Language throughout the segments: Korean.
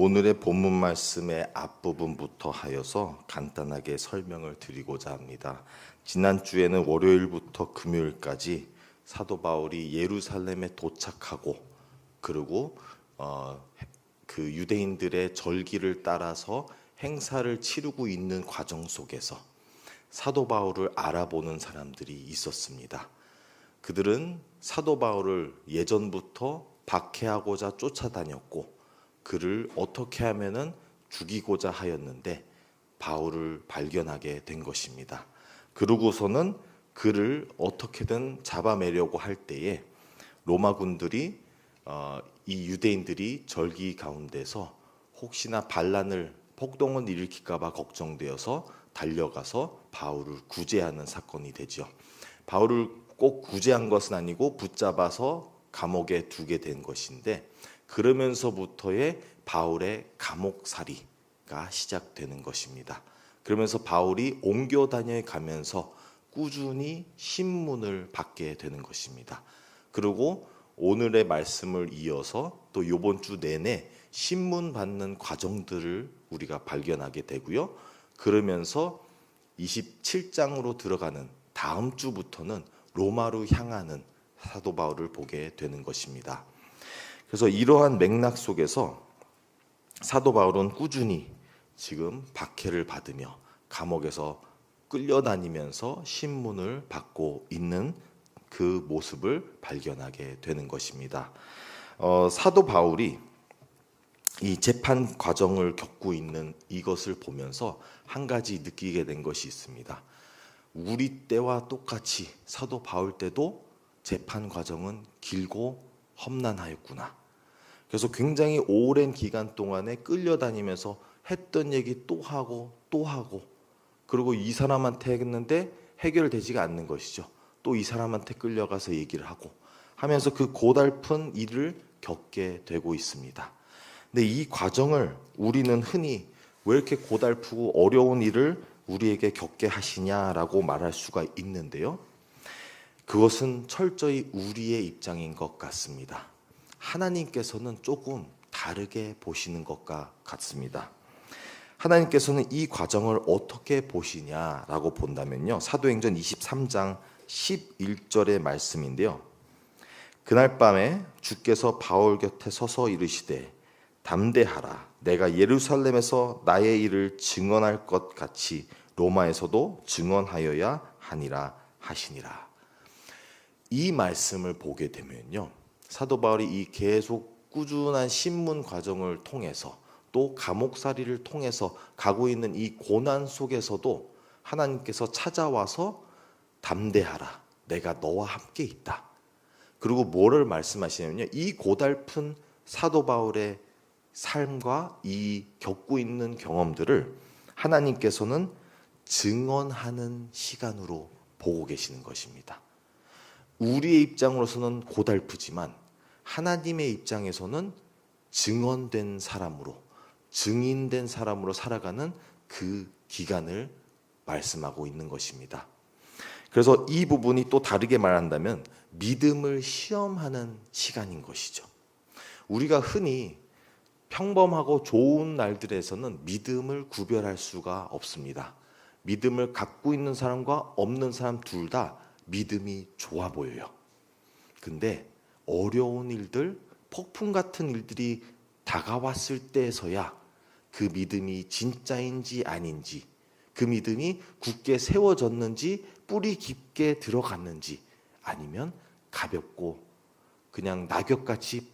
오늘의 본문 말씀의 앞부분부터 하여서 간단하게 설명을 드리고자 합니다. 지난주에는 월요일부터 금요일까지 사도 바울이 예루살렘에 도착하고 그리고 그 유대인들의 절기를 따라서 행사를 치르고 있는 과정 속에서 사도 바울을 알아보는 사람들이 있었습니다. 그들은 사도 바울을 예전부터 박해하고자 쫓아다녔고 그를 어떻게 하면은 죽이고자 하였는데 바울을 발견하게 된 것입니다. 그러고서는 그를 어떻게든 잡아내려고 할 때에 로마군들이 이 유대인들이 절기 가운데서 혹시나 반란을 폭동을 일으킬까 봐 걱정되어서 달려가서 바울을 구제하는 사건이 되죠. 바울을 꼭 구제한 것은 아니고 붙잡아서 감옥에 두게 된 것인데 그러면서부터의 바울의 감옥살이가 시작되는 것입니다. 그러면서 바울이 옮겨 다녀가면서 꾸준히 신문을 받게 되는 것입니다. 그리고 오늘의 말씀을 이어서 또 이번 주 내내 신문 받는 과정들을 우리가 발견하게 되고요. 그러면서 27장으로 들어가는 다음 주부터는 로마로 향하는 사도 바울을 보게 되는 것입니다. 그래서 이러한 맥락 속에서 사도 바울은 꾸준히 지금 박해를 받으며 감옥에서 끌려다니면서 신문을 받고 있는 그 모습을 발견하게 되는 것입니다. 사도 바울이 이 재판 과정을 겪고 있는 이것을 보면서 한 가지 느끼게 된 것이 있습니다. 우리 때와 똑같이 사도 바울 때도 재판 과정은 길고 험난하였구나. 그래서 굉장히 오랜 기간 동안에 끌려다니면서 했던 얘기 또 하고 또 하고 그리고 이 사람한테 했는데 해결되지가 않는 것이죠. 또 이 사람한테 끌려가서 얘기를 하고 하면서 그 고달픈 일을 겪게 되고 있습니다. 근데 이 과정을 우리는 흔히 왜 이렇게 고달프고 어려운 일을 우리에게 겪게 하시냐라고 말할 수가 있는데요. 그것은 철저히 우리의 입장인 것 같습니다. 하나님께서는 조금 다르게 보시는 것과 같습니다. 하나님께서는 이 과정을 어떻게 보시냐라고 본다면요. 사도행전 23장 11절의 말씀인데요. 그날 밤에 주께서 바울 곁에 서서 이르시되 담대하라. 내가 예루살렘에서 나의 일을 증언할 것 같이 로마에서도 증언하여야 하니라 하시니라. 이 말씀을 보게 되면요. 사도 바울이 이 계속 꾸준한 신문 과정을 통해서 또 감옥살이를 통해서 가고 있는 이 고난 속에서도 하나님께서 찾아와서 담대하라. 내가 너와 함께 있다. 그리고 뭐를 말씀하시냐면요. 이 고달픈 사도 바울의 삶과 이 겪고 있는 경험들을 하나님께서는 증언하는 시간으로 보고 계시는 것입니다. 우리의 입장으로서는 고달프지만 하나님의 입장에서는 증언된 사람으로, 증인된 사람으로 살아가는 그 기간을 말씀하고 있는 것입니다. 그래서 이 부분이 또 다르게 말한다면 믿음을 시험하는 시간인 것이죠. 우리가 흔히 평범하고 좋은 날들에서는 믿음을 구별할 수가 없습니다. 믿음을 갖고 있는 사람과 없는 사람 둘 다 믿음이 좋아 보여요. 근데 어려운 일들, 폭풍 같은 일들이 다가왔을 때에서야 그 믿음이 진짜인지 아닌지, 그 믿음이 굳게 세워졌는지 뿌리 깊게 들어갔는지 아니면 가볍고 그냥 낙엽같이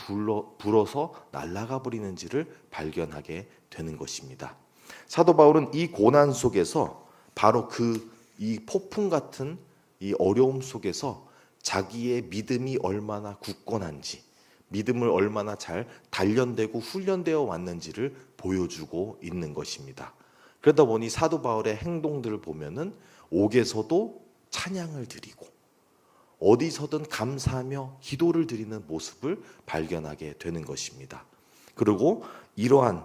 불어서 날아가 버리는지를 발견하게 되는 것입니다. 사도 바울은 이 고난 속에서 바로 이 폭풍 같은 이 어려움 속에서 자기의 믿음이 얼마나 굳건한지, 믿음을 얼마나 잘 단련되고 훈련되어 왔는지를 보여주고 있는 것입니다. 그러다 보니 사도 바울의 행동들을 보면은 옥에서도 찬양을 드리고 어디서든 감사하며 기도를 드리는 모습을 발견하게 되는 것입니다. 그리고 이러한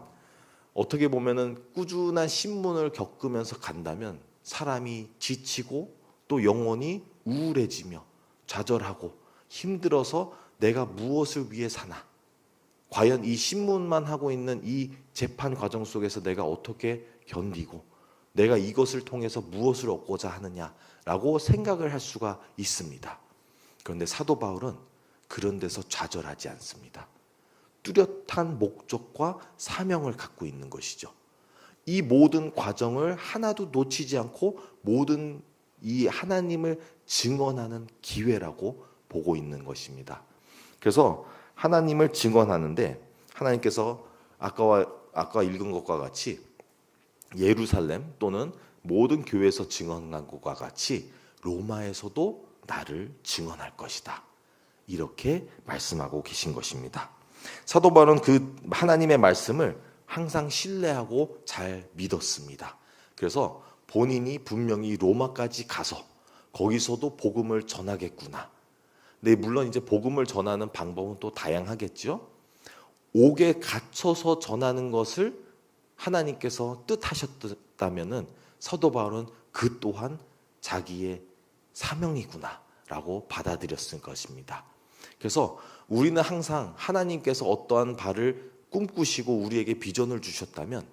어떻게 보면은 꾸준한 신문을 겪으면서 간다면 사람이 지치고 또 영혼이 우울해지며 좌절하고 힘들어서 내가 무엇을 위해 사나 과연 이 신문만 하고 있는 이 재판 과정 속에서 내가 어떻게 견디고 내가 이것을 통해서 무엇을 얻고자 하느냐라고 생각을 할 수가 있습니다. 그런데 사도 바울은 그런 데서 좌절하지 않습니다. 뚜렷한 목적과 사명을 갖고 있는 것이죠. 이 모든 과정을 하나도 놓치지 않고 모든 이 하나님을 증언하는 기회라고 보고 있는 것입니다. 그래서 하나님을 증언하는데 하나님께서 아까 읽은 것과 같이 예루살렘 또는 모든 교회에서 증언한 것과 같이 로마에서도 나를 증언할 것이다. 이렇게 말씀하고 계신 것입니다. 사도 바울은 그 하나님의 말씀을 항상 신뢰하고 잘 믿었습니다. 그래서 본인이 분명히 로마까지 가서 거기서도 복음을 전하겠구나. 네, 물론 이제 복음을 전하는 방법은 또 다양하겠죠. 옥에 갇혀서 전하는 것을 하나님께서 뜻하셨다면은 사도 바울은 그 또한 자기의 사명이구나라고 받아들였을 것입니다. 그래서 우리는 항상 하나님께서 어떠한 바를 꿈꾸시고 우리에게 비전을 주셨다면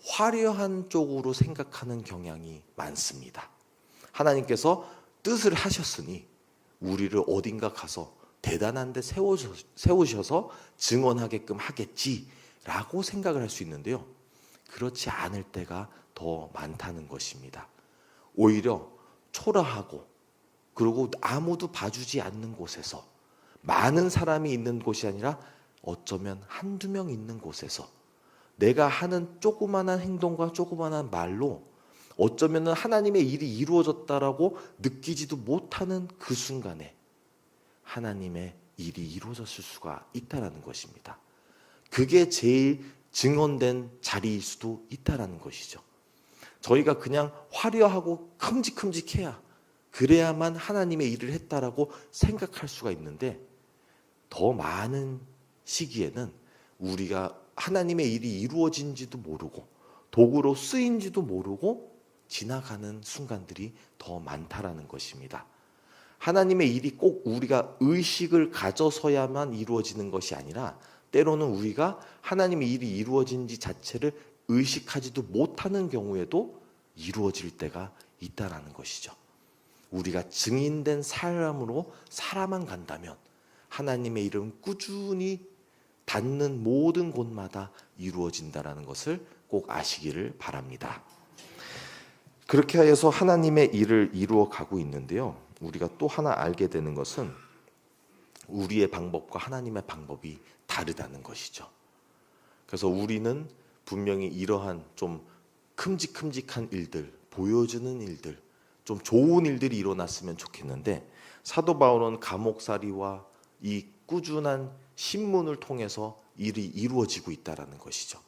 화려한 쪽으로 생각하는 경향이 많습니다. 하나님께서 뜻을 하셨으니 우리를 어딘가 가서 대단한 데 세우셔서 증언하게끔 하겠지라고 생각을 할 수 있는데요. 그렇지 않을 때가 더 많다는 것입니다. 오히려 초라하고 그리고 아무도 봐주지 않는 곳에서 많은 사람이 있는 곳이 아니라 어쩌면 한두 명 있는 곳에서 내가 하는 조그마한 행동과 조그마한 말로 어쩌면 하나님의 일이 이루어졌다라고 느끼지도 못하는 그 순간에 하나님의 일이 이루어졌을 수가 있다라는 것입니다. 그게 제일 증언된 자리일 수도 있다라는 것이죠. 저희가 그냥 화려하고 큼직큼직해야 그래야만 하나님의 일을 했다라고 생각할 수가 있는데 더 많은 시기에는 우리가 하나님의 일이 이루어진지도 모르고 도구로 쓰인지도 모르고 지나가는 순간들이 더 많다라는 것입니다. 하나님의 일이 꼭 우리가 의식을 가져서야만 이루어지는 것이 아니라 때로는 우리가 하나님의 일이 이루어진지 자체를 의식하지도 못하는 경우에도 이루어질 때가 있다라는 것이죠. 우리가 증인된 사람으로 살아만 간다면 하나님의 일은 꾸준히 닿는 모든 곳마다 이루어진다라는 것을 꼭 아시기를 바랍니다. 그렇게 해서 하나님의 일을 이루어 가고 있는데요. 우리가 또 하나 알게 되는 것은 우리의 방법과 하나님의 방법이 다르다는 것이죠. 그래서 우리는 분명히 이러한 좀 큼직큼직한 일들, 보여주는 일들, 좀 좋은 일들이 일어났으면 좋겠는데 사도 바울은 감옥살이와 이 꾸준한 신문을 통해서 일이 이루어지고 있다는 것이죠.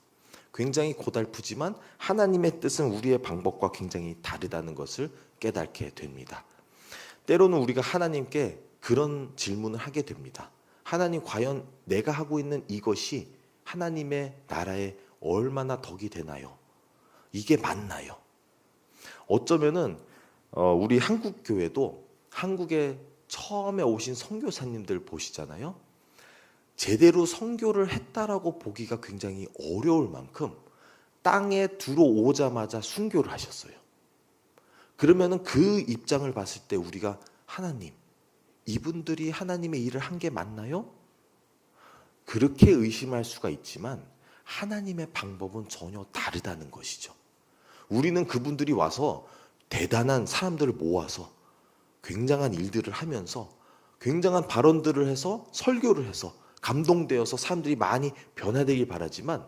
굉장히 고달프지만 하나님의 뜻은 우리의 방법과 굉장히 다르다는 것을 깨닫게 됩니다. 때로는 우리가 하나님께 그런 질문을 하게 됩니다. 하나님, 과연 내가 하고 있는 이것이 하나님의 나라에 얼마나 덕이 되나요? 이게 맞나요? 어쩌면은 우리 한국 교회도 한국에 처음에 오신 선교사님들 보시잖아요. 제대로 선교를 했다라고 보기가 굉장히 어려울 만큼 땅에 들어오자마자 순교를 하셨어요. 그러면은 그 입장을 봤을 때 우리가 하나님, 이분들이 하나님의 일을 한 게 맞나요? 그렇게 의심할 수가 있지만 하나님의 방법은 전혀 다르다는 것이죠. 우리는 그분들이 와서 대단한 사람들을 모아서 굉장한 일들을 하면서 굉장한 발언들을 해서 설교를 해서 감동되어서 사람들이 많이 변화되길 바라지만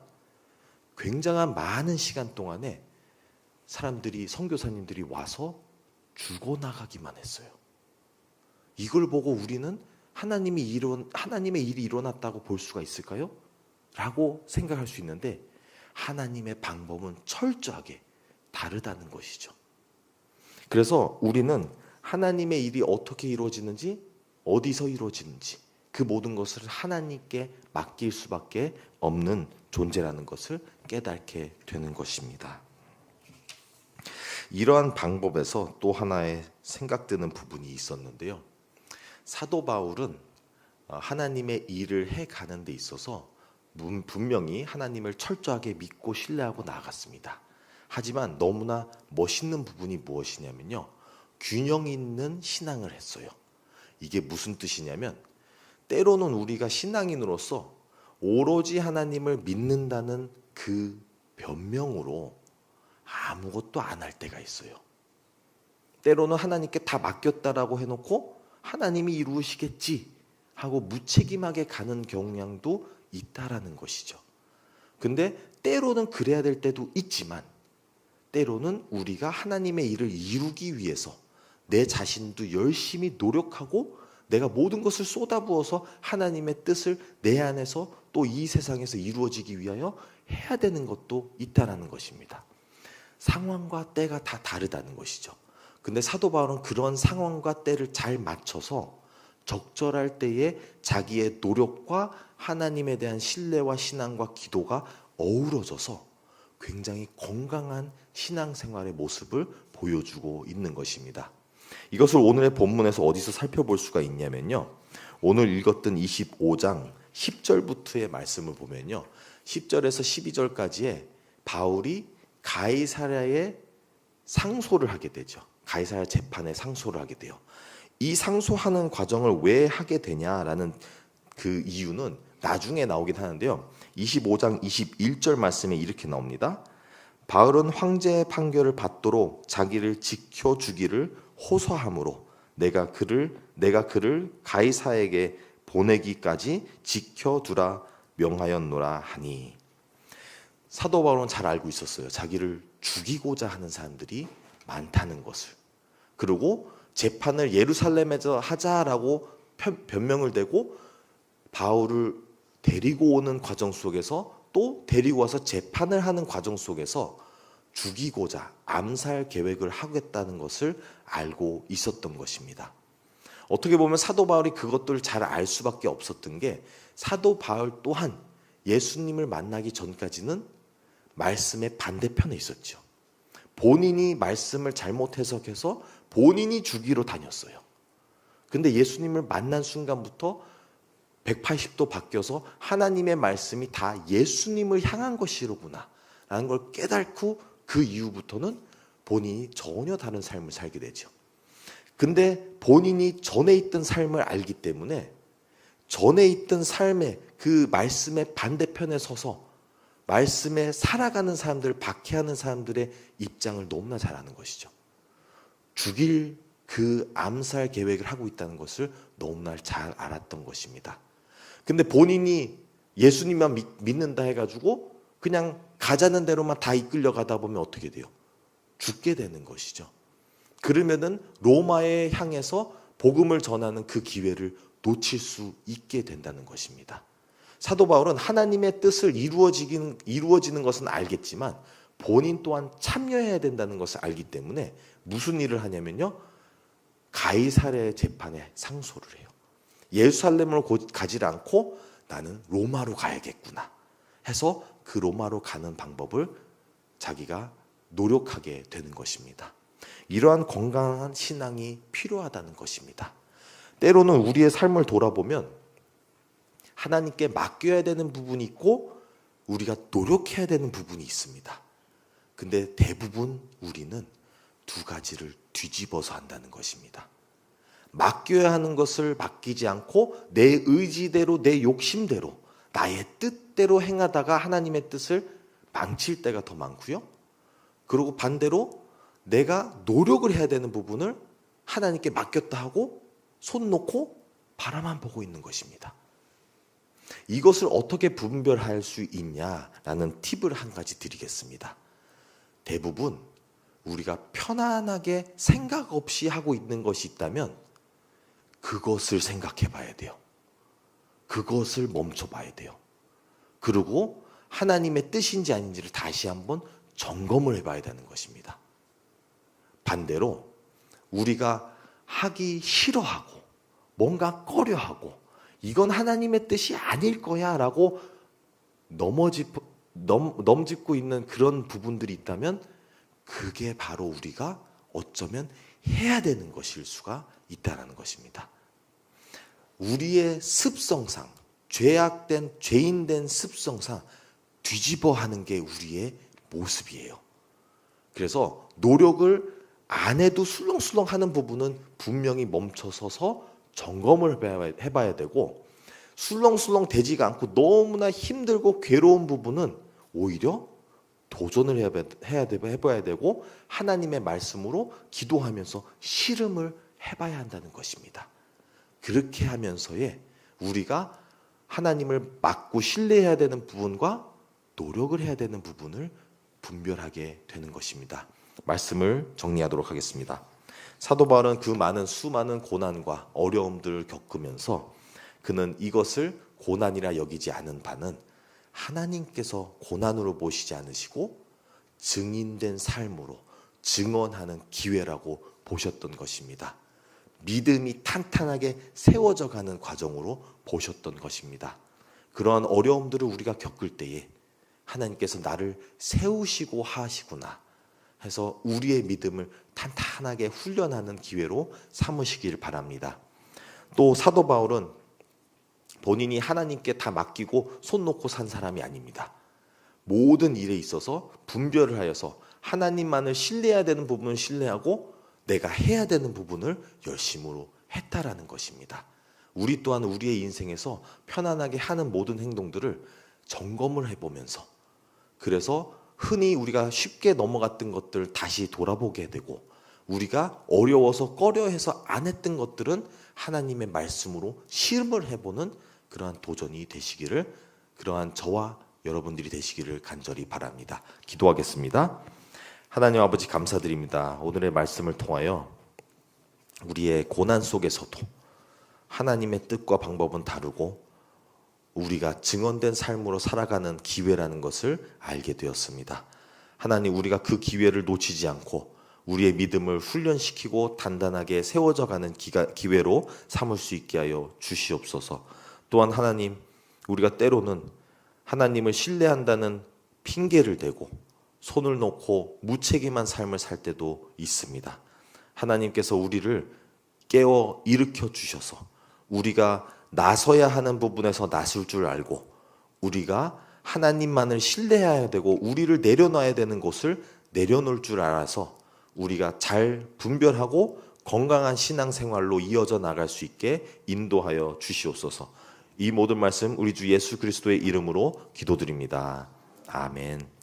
굉장한 많은 시간 동안에 사람들이 선교사님들이 와서 죽어나가기만 했어요. 이걸 보고 우리는 하나님의 일이 일어났다고 볼 수가 있을까요? 라고 생각할 수 있는데 하나님의 방법은 철저하게 다르다는 것이죠. 그래서 우리는 하나님의 일이 어떻게 이루어지는지, 어디서 이루어지는지 그 모든 것을 하나님께 맡길 수밖에 없는 존재라는 것을 깨닫게 되는 것입니다. 이러한 방법에서 또 하나의 생각드는 부분이 있었는데요. 사도 바울은 하나님의 일을 해가는 데 있어서 분명히 하나님을 철저하게 믿고 신뢰하고 나아갔습니다. 하지만 너무나 멋있는 부분이 무엇이냐면요, 균형 있는 신앙을 했어요. 이게 무슨 뜻이냐면, 때로는 우리가 신앙인으로서 오로지 하나님을 믿는다는 그 변명으로 아무것도 안 할 때가 있어요. 때로는 하나님께 다 맡겼다라고 해놓고 하나님이 이루시겠지 하고 무책임하게 가는 경향도 있다라는 것이죠. 근데 때로는 그래야 될 때도 있지만, 때로는 우리가 하나님의 일을 이루기 위해서 내 자신도 열심히 노력하고 내가 모든 것을 쏟아부어서 하나님의 뜻을 내 안에서 또 이 세상에서 이루어지기 위하여 해야 되는 것도 있다라는 것입니다. 상황과 때가 다 다르다는 것이죠. 근데 사도 바울은 그런 상황과 때를 잘 맞춰서 적절할 때에 자기의 노력과 하나님에 대한 신뢰와 신앙과 기도가 어우러져서 굉장히 건강한 신앙생활의 모습을 보여주고 있는 것입니다. 이것을 오늘의 본문에서 어디서 살펴볼 수가 있냐면요, 오늘 읽었던 25장 10절부터의 말씀을 보면요, 10절에서 12절까지에 바울이 가이사랴에 상소를 하게 되죠. 가이사랴 재판에 상소를 하게 돼요. 이 상소하는 과정을 왜 하게 되냐라는 그 이유는 나중에 나오긴 하는데요, 25장 21절 말씀에 이렇게 나옵니다. 바울은 황제의 판결을 받도록 자기를 지켜주기를 호소하므로 내가 그를 가이사에게 보내기까지 지켜두라 명하였노라 하니. 사도 바울은 잘 알고 있었어요. 자기를 죽이고자 하는 사람들이 많다는 것을. 그리고 재판을 예루살렘에서 하자라고 변명을 대고 바울을 데리고 오는 과정 속에서, 또 데리고 와서 재판을 하는 과정 속에서 죽이고자 암살 계획을 하겠다는 것을 알고 있었던 것입니다. 어떻게 보면 사도 바울이 그것들을 잘 알 수밖에 없었던 게, 사도 바울 또한 예수님을 만나기 전까지는 말씀의 반대편에 있었죠. 본인이 말씀을 잘못 해석해서 본인이 죽이러 다녔어요. 근데 예수님을 만난 순간부터 180도 바뀌어서 하나님의 말씀이 다 예수님을 향한 것이로구나 라는 걸 깨닫고 그 이후부터는 본인이 전혀 다른 삶을 살게 되죠. 근데 본인이 전에 있던 삶을 알기 때문에 전에 있던 삶의 그 말씀의 반대편에 서서 말씀에 살아가는 사람들을 박해하는 사람들의 입장을 너무나 잘 아는 것이죠. 죽일 그 암살 계획을 하고 있다는 것을 너무나 잘 알았던 것입니다. 근데 본인이 예수님만 믿는다 해가지고 그냥 가자는 대로만 다 이끌려 가다 보면 어떻게 돼요? 죽게 되는 것이죠. 그러면은 로마에 향해서 복음을 전하는 그 기회를 놓칠 수 있게 된다는 것입니다. 사도 바울은 하나님의 뜻을 이루어지는 것은 알겠지만 본인 또한 참여해야 된다는 것을 알기 때문에 무슨 일을 하냐면요, 가이사랴의 재판에 상소를 해요. 예루살렘으로 가지 않고 나는 로마로 가야겠구나 해서 그 로마로 가는 방법을 자기가 노력하게 되는 것입니다. 이러한 건강한 신앙이 필요하다는 것입니다. 때로는 우리의 삶을 돌아보면 하나님께 맡겨야 되는 부분이 있고 우리가 노력해야 되는 부분이 있습니다. 근데 대부분 우리는 두 가지를 뒤집어서 한다는 것입니다. 맡겨야 하는 것을 맡기지 않고 내 의지대로, 내 욕심대로, 나의 뜻대로 행하다가 하나님의 뜻을 망칠 때가 더 많고요. 그리고 반대로 내가 노력을 해야 되는 부분을 하나님께 맡겼다 하고 손 놓고 바라만 보고 있는 것입니다. 이것을 어떻게 분별할 수 있냐라는 팁을 한 가지 드리겠습니다. 대부분 우리가 편안하게 생각 없이 하고 있는 것이 있다면 그것을 생각해 봐야 돼요. 그것을 멈춰 봐야 돼요. 그리고 하나님의 뜻인지 아닌지를 다시 한번 점검을 해봐야 되는 것입니다. 반대로 우리가 하기 싫어하고 뭔가 꺼려하고 이건 하나님의 뜻이 아닐 거야 라고 넘짚고 있는 그런 부분들이 있다면 그게 바로 우리가 어쩌면 해야 되는 것일 수가 있다는 것입니다. 우리의 습성상 죄악된 죄인된 습성상 뒤집어 하는 게 우리의 모습이에요. 그래서 노력을 안 해도 술렁술렁 하는 부분은 분명히 멈춰서서 점검을 해봐야 되고, 술렁술렁 되지가 않고 너무나 힘들고 괴로운 부분은 오히려 도전을 해봐야 되고 하나님의 말씀으로 기도하면서 씨름을 해봐야 한다는 것입니다. 그렇게 하면서에 우리가 하나님을 믿고 신뢰해야 되는 부분과 노력을 해야 되는 부분을 분별하게 되는 것입니다. 말씀을 정리하도록 하겠습니다. 사도 바울은 그 수많은 고난과 어려움들을 겪으면서 그는 이것을 고난이라 여기지 않은 바는 하나님께서 고난으로 보시지 않으시고 증인된 삶으로 증언하는 기회라고 보셨던 것입니다. 믿음이 탄탄하게 세워져 가는 과정으로 보셨던 것입니다. 그러한 어려움들을 우리가 겪을 때에 하나님께서 나를 세우시고 하시구나 해서 우리의 믿음을 탄탄하게 훈련하는 기회로 삼으시길 바랍니다. 또 사도 바울은 본인이 하나님께 다 맡기고 손 놓고 산 사람이 아닙니다. 모든 일에 있어서 분별을 하여서 하나님만을 신뢰해야 되는 부분은 신뢰하고 내가 해야 되는 부분을 열심으로 했다라는 것입니다. 우리 또한 우리의 인생에서 편안하게 하는 모든 행동들을 점검을 해보면서, 그래서 흔히 우리가 쉽게 넘어갔던 것들을 다시 돌아보게 되고, 우리가 어려워서 꺼려해서 안 했던 것들은 하나님의 말씀으로 실험을 해보는 그러한 도전이 되시기를, 그러한 저와 여러분들이 되시기를 간절히 바랍니다. 기도하겠습니다. 하나님 아버지 감사드립니다. 오늘의 말씀을 통하여 우리의 고난 속에서도 하나님의 뜻과 방법은 다르고 우리가 증언된 삶으로 살아가는 기회라는 것을 알게 되었습니다. 하나님, 우리가 그 기회를 놓치지 않고 우리의 믿음을 훈련시키고 단단하게 세워져가는 기회로 삼을 수 있게 하여 주시옵소서. 또한 하나님, 우리가 때로는 하나님을 신뢰한다는 핑계를 대고 손을 놓고 무책임한 삶을 살 때도 있습니다. 하나님께서 우리를 깨워 일으켜 주셔서 우리가 나서야 하는 부분에서 나설 줄 알고, 우리가 하나님만을 신뢰해야 되고 우리를 내려놔야 되는 곳을 내려놓을 줄 알아서 우리가 잘 분별하고 건강한 신앙생활로 이어져 나갈 수 있게 인도하여 주시옵소서. 이 모든 말씀 우리 주 예수 그리스도의 이름으로 기도드립니다. 아멘.